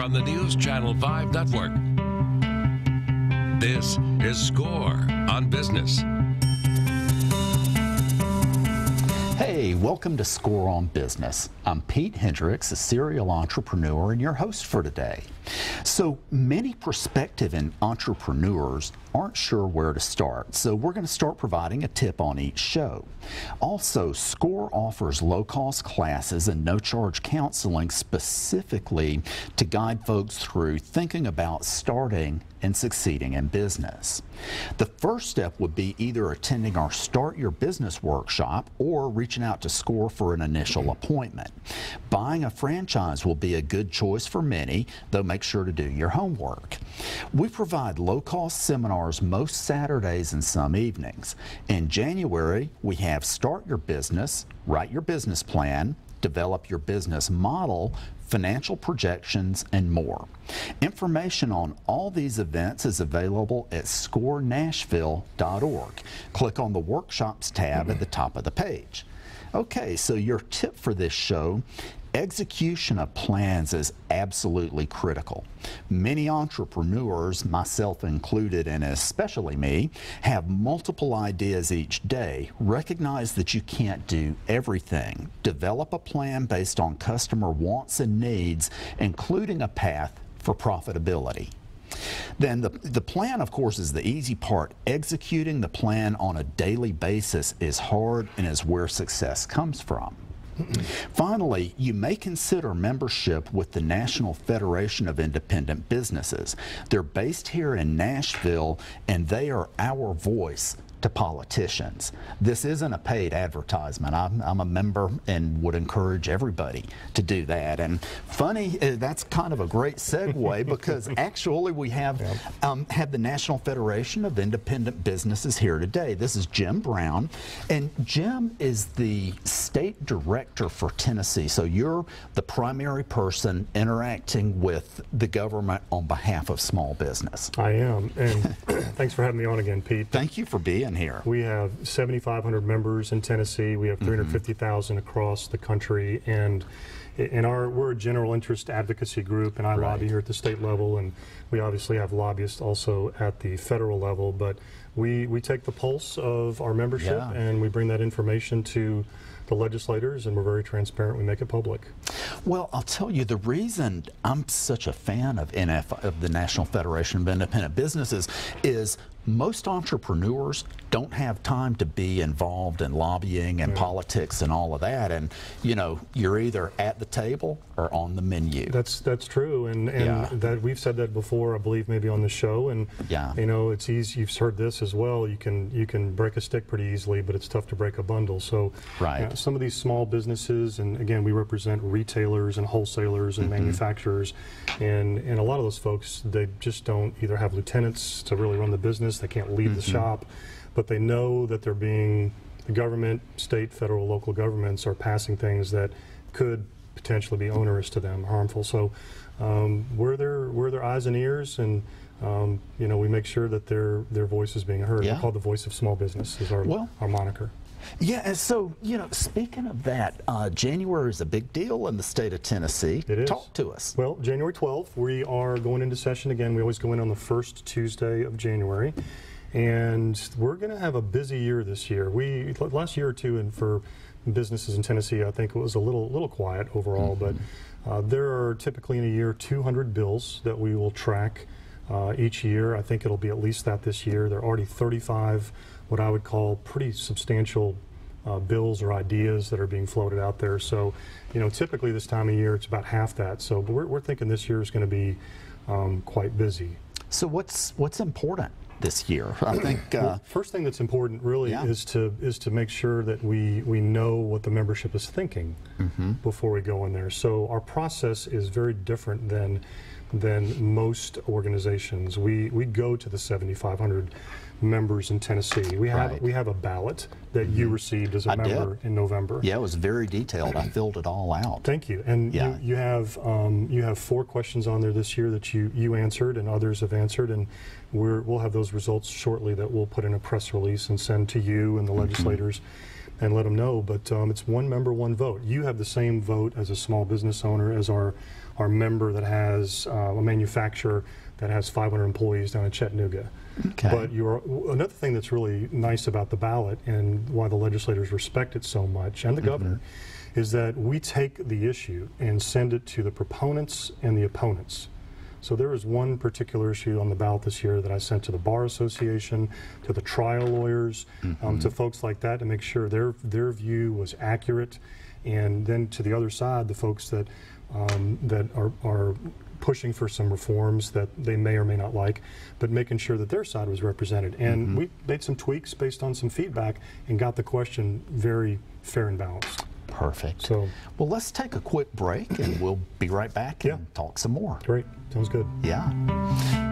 on the News Channel 5 network. This is Score on Business. Hey, welcome to Score on Business. I'm Pete Hendricks, a serial entrepreneur and your host for today. So many prospective entrepreneurs aren't sure where to start, so we're going to start providing a tip on each show. Also, Score offers low-cost classes and no-charge counseling specifically to guide folks through thinking about starting and succeeding in business. The first step would be either attending our Start Your Business workshop or reaching out to Score for an initial appointment. Buying a franchise will be a good choice for many, though make sure to do your homework. We provide low-cost seminars most Saturdays and some evenings. In January, we have Start Your Business, Write Your Business Plan, Develop Your Business Model, Financial Projections, and more. Information on all these events is available at scorenashville.org. Click on the Workshops tab at the top of the page. Okay, so your tip for this show: execution of plans is absolutely critical. Many entrepreneurs, myself included and especially me, have multiple ideas each day. Recognize that you can't do everything. Develop a plan based on customer wants and needs, including a path for profitability. Then the plan, of course, is the easy part. Executing the plan on a daily basis is hard and is where success comes from. Finally, you may consider membership with the National Federation of Independent Businesses. They're based here in Nashville, and they are our voice to politicians. This isn't a paid advertisement. I'm a member and would encourage everybody to do that. And funny, that's kind of a great segue because actually we have the National Federation of Independent Businesses here today. This is Jim Brown, and Jim is the state director for Tennessee. So you're the primary person interacting with the government on behalf of small business. I am, and thanks for having me on again, Pete. Thank you for being here. We have 7,500 members in Tennessee. We have 350,000 across the country, and we're a general interest advocacy group, and I lobby here at the state level, and we obviously have lobbyists also at the federal level. But we take the pulse of our membership, and we bring that information to the legislators, and we're very transparent. We make it public. Well, I'll tell you, the reason I'm such a fan of the National Federation of Independent Businesses is most entrepreneurs don't have time to be involved in lobbying and politics and all of that, and you know, you're either at the table or on the menu. That's true, and that we've said that before, I believe, maybe on the show, and you know, it's easy. You've heard this as well. You can break a stick pretty easily, but it's tough to break a bundle. So some of these small businesses, and again, we represent retailers and wholesalers and manufacturers, and a lot of those folks, they just don't either have lieutenants to really run the business. They can't leave the shop, but they know that they're the government, state, federal, local governments are passing things that could potentially be onerous to them, harmful. So we're their eyes and ears, and you know, we make sure that their voice is being heard. We're called the voice of small business, is our moniker. Yeah, and so, you know, speaking of that, January is a big deal in the state of Tennessee. It is. Talk to us. Well, January 12th, we are going into session again. We always go in on the first Tuesday of January, and we're going to have a busy year this year. Last year or two, and for businesses in Tennessee, I think it was a little quiet overall, but there are typically in a year 200 bills that we will track each year. I think it'll be at least that this year. There are already 35 what I would call pretty substantial bills or ideas that are being floated out there. So, you know, typically this time of year it's about half that. So, but we're thinking this year is going to be quite busy. So, what's important this year? I think well, first thing that's important really is to make sure that we know what the membership is thinking before we go in there. So our process is very different than most organizations. We go to the 7,500 members in Tennessee. We have a ballot that you received as a member in November. Yeah, it was very detailed. I filled it all out. Thank you. And you have 4 questions on there this year that you answered and others have answered, and we'll have those results shortly that we'll put in a press release and send to you and the legislators. and let them know. But it's one member, one vote. You have the same vote as a small business owner as our member that has a manufacturer that has 500 employees down in Chattanooga. Okay. But another thing that's really nice about the ballot and why the legislators respect it so much, and the governor, is that we take the issue and send it to the proponents and the opponents. So there is one particular issue on the ballot this year that I sent to the Bar Association, to the trial lawyers, to folks like that to make sure their view was accurate, and then to the other side, the folks that are pushing for some reforms that they may or may not like, but making sure that their side was represented. And we made some tweaks based on some feedback and got the question very fair and balanced. Perfect. So, well, let's take a quick break and we'll be right back and talk some more. Great. Sounds good. Yeah.